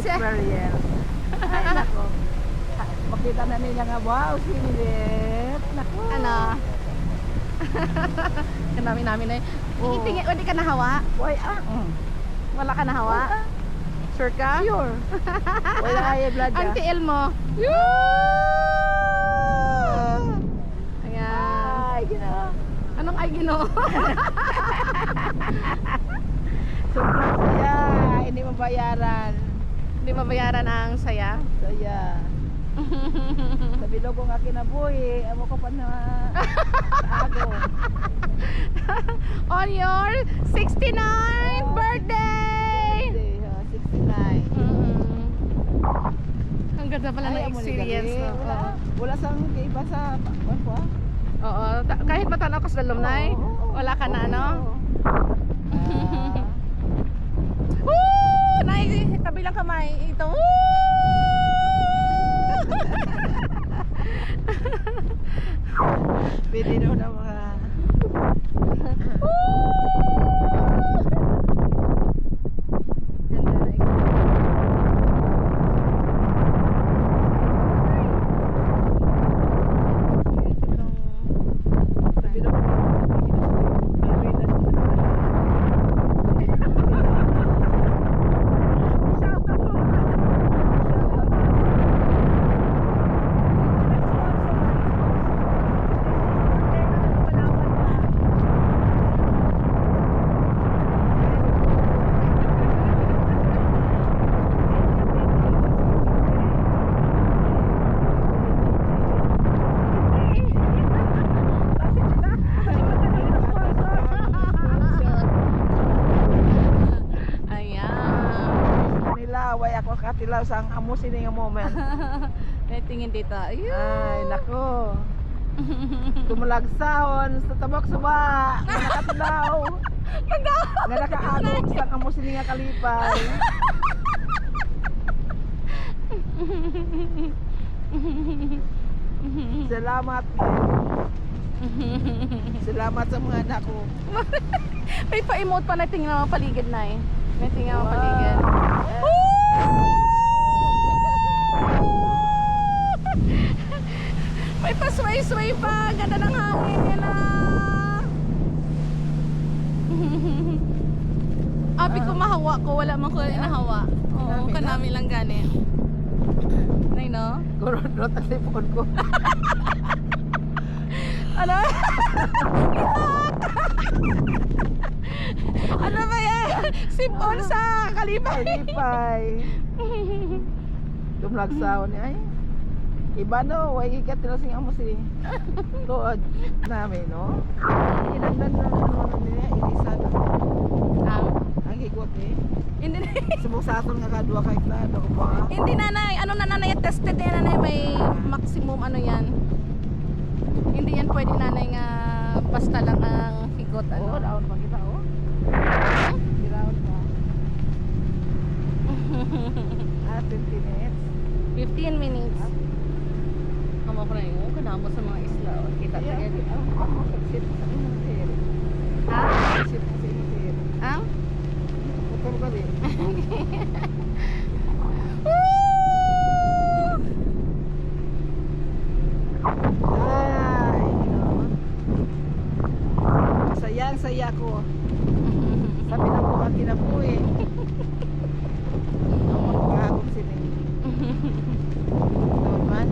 experience. Ay, nako. Makita na nila nga, wow, sinilit. Nako. Ano? Kanami namin na yun. Oo. Hindi ka nahawa? Why, Wala ka nahawa? Sure ka? Sure. Wala ay blood Ang tiil mo. Ayan. Ay, ginawa. Anong ay gino? Sobrang saya. Hindi mabayaran. Hindi mabayaran ang saya? Saya. Sa bilog ko nga kinabuhi. Amo ko pa na tago. On your 69th birthday! 69. Ang ganda pala ng experience. Wala sang iba sa kuwan po. Oo, kahit matanaw ka sa alumni, wala ka na ano? Woo! Nay, kabilang kamay. Ito. Woo! Pwede daw na mga katilaw sang amo sini nga moment. May tingin dito. Ayun. Ay, nako. Tumulagsahon sa tabak suba. Nga nakatilaw. Nga nakaagog sang amo sini nga kalipay. Salamat. Salamat sa mga anak ko. May pa-emote pa na tingin ng mga paligid na eh. May tingin ng mga paligid. May pa-sway-sway pa. Ganda ng hangin. Yan na. Abi ko mahawa ko. Wala man ko nahawa. Oo, kanami lang gani. Nay no? Kurot ang lipon ko. Ano? Ano ba yan? Sipon sa kalipay. Kalipay. Tumlagsahon niya ay. Iba no, way ikat nila sing amo si tuod namin no. Inandan na ano niya irisado. Ang higot ni. Hindi Sumusaton nga kadua kay klado ko ba. Hindi nanay, ano na nanay tested na nanay may maximum ano yan. Hindi yan pwede nanay nga basta lang ang higot ano. Oo, daon pa kita oh. Daon pa. 15 minutes. 15 minutes. Kamo ko na yun, kanamo sa mga isla. Kita Yeah, tagad. sit sa imong sir. Ha? Sit sa imong sir. Ang? Putol ka din. Ay, sayang saya ko. Sabi na ko ang kinabuhi. Ang magkahagong sini. Naman.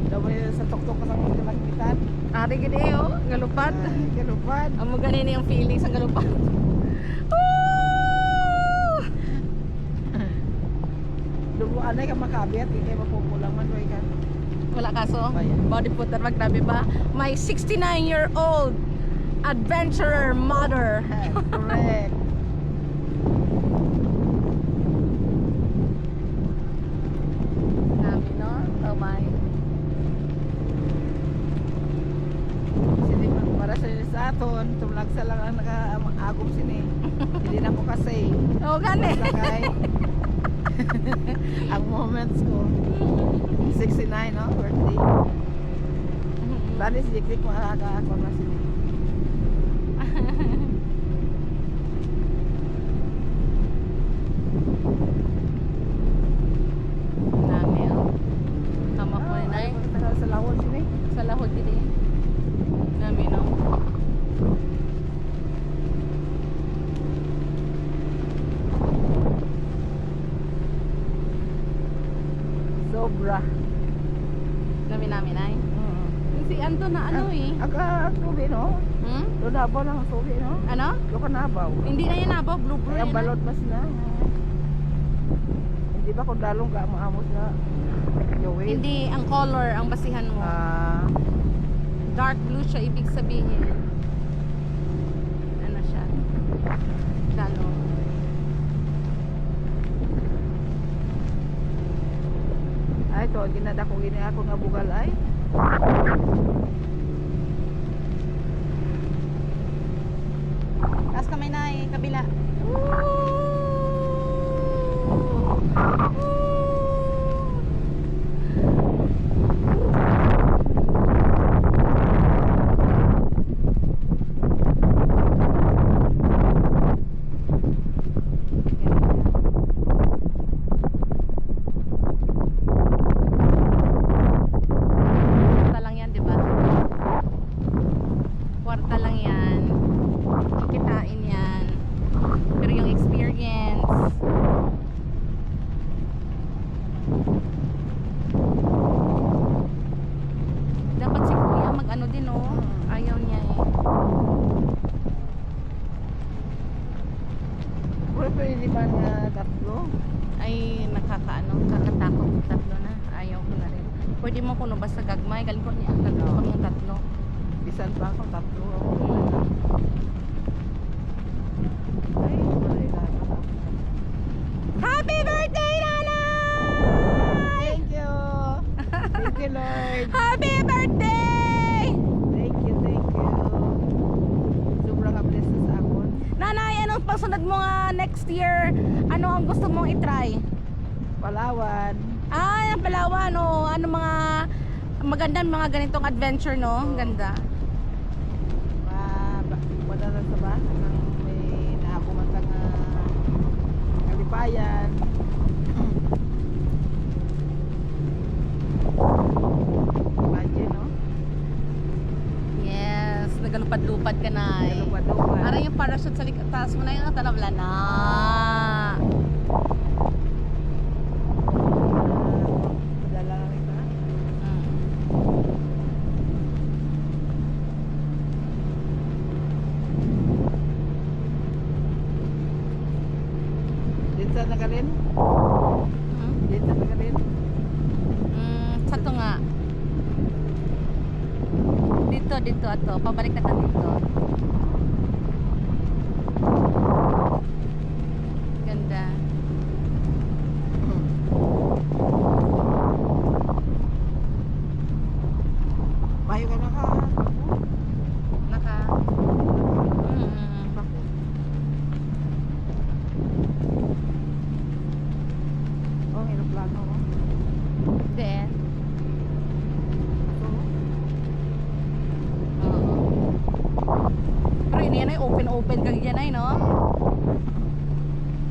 Daw sa tuktok ka sa mga kalangitan. Ari gini oh, galupad. Ay, kalupad. Amo ganini ang feelings ang galupad. Dubuan ay ka makabit, hindi kayo mapupulang man, Roy ka. Wala kaso. Bayan. Body footer magdabi ba? My 69-year-old adventurer mother. Correct. Sabi no? Oh my. Sini para sa aton, tumlagsa lang ang nakaagom sini. Hindi na ko kasi. Oh gani. Sakay. Ang moments ko. 69, no? Birthday. Tadi si Jiklik makaka-ako na sini. Sobra. Dami namin ay. Si Anto na ano eh. Aga subi no? Hmm? Do Davao lang ang subi no? Ano? Do ka Nabaw. Hindi na yan abo, blue blue Ay, ang yan. balot mas na. Hindi ba kung dalong ka maamos na? Yowit? Hindi, ang color ang basihan mo. Dark blue siya, ibig sabihin. Ano siya? Shallow. Ay, to, ginadako gini ako nga bugal ay. Taas kamay na eh, kabila. Kwarta lang yan, di ba? Kwarta lang yan. Kikitain yan. Pero yung experience, dapat si kuya mag ano din oh. Ayaw niya eh. Puro pa yung liman nga tatlo. Ay nakakaano, kakatakot yung tatlo na. Ayaw ko na rin. Pwede mo kuno basta gagmay, galing ko niya tatlo kami yung tatlo. Bisan pa ako tatlo. Ay, maray na. Happy birthday, Nanay! Thank you. Thank you, Lord. Happy birthday! Thank you, thank you. Sobrang ka-bless sa akon. Nanay, anong pasunod mo nga next year? Ano ang gusto mong itry? Palawan. Ay, ang Palawan, no? Ano mga magandang mga ganitong adventure, no? Ang ganda. Madala sa ba? Nang may naabuman ka nga kalipayan. Imagine, no? Yes, nagalupad-lupad ka na eh. Lupad-lupad. Para yung parachute sa taas mo na yung talabla na. Madala lang ito. Dito na ka rin? Dito na ka rin? Sato nga. Dito ato. Pabalik na ka dito. Ganda. Mayo ka na ka. Naka. Oh, aeroplano. Oh. Then. So, Pero ini yan ay open kag yan ay, no?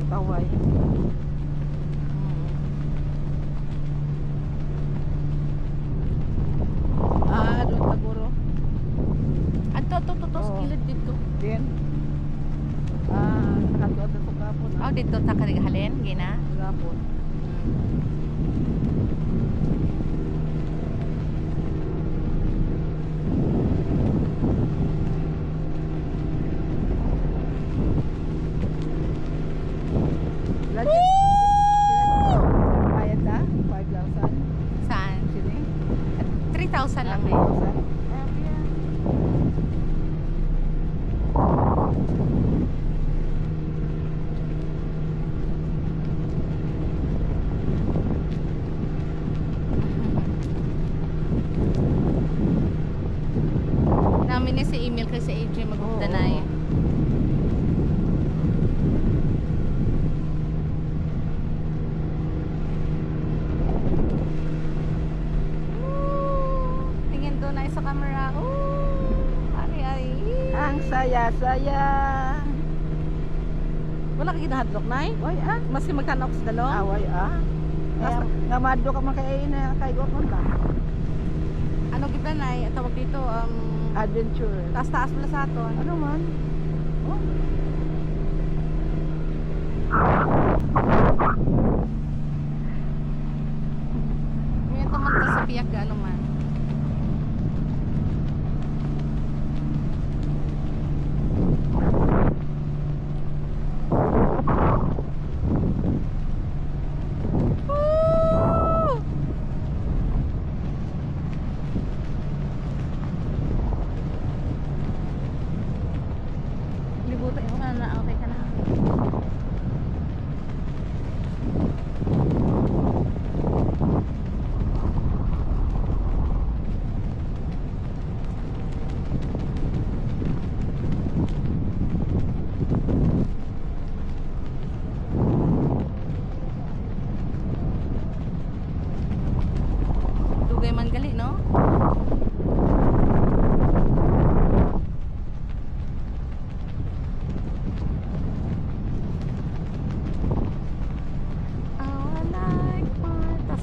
taway. Doon siguro. Ato, to, Oo. skillet dito. Din. Nakatuwa sa sugapon. Oh, dito ta karihalin, gina. Sugapon. Lagi. Bayad na? 5,000? Saan? Sini? 3,000 lang eh. 3,000? Namin ni si Emil kay si AJ magugdanay. Tingin doon ay sa camera. Ari. Ang saya-saya. Wala ka ginahadlok na eh. Oy, Maski magtanok sa dalong. away Kaya nga madlo ka man kay na kay gopon ka. Ano kita na eh, tawag dito, Adventure. taas-taas pala sa aton. Ano man? Oh.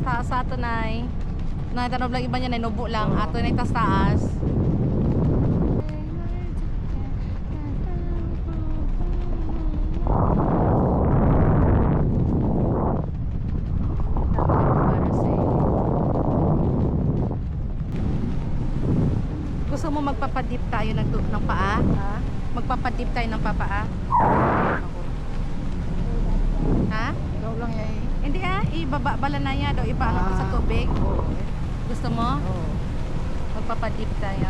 taas sa ato nay. Nagtanong lang iba niya na nubo lang. Ato na taas. Gusto mo magpapadip tayo ng paa? Ha? Magpapadip tayo ng papaa? Ha? Ikaw lang yan eh. Hindi ibaba bala na niya daw ipaano ko sa tubig. Oo. Gusto mo? Oo. Magpapadip tayo.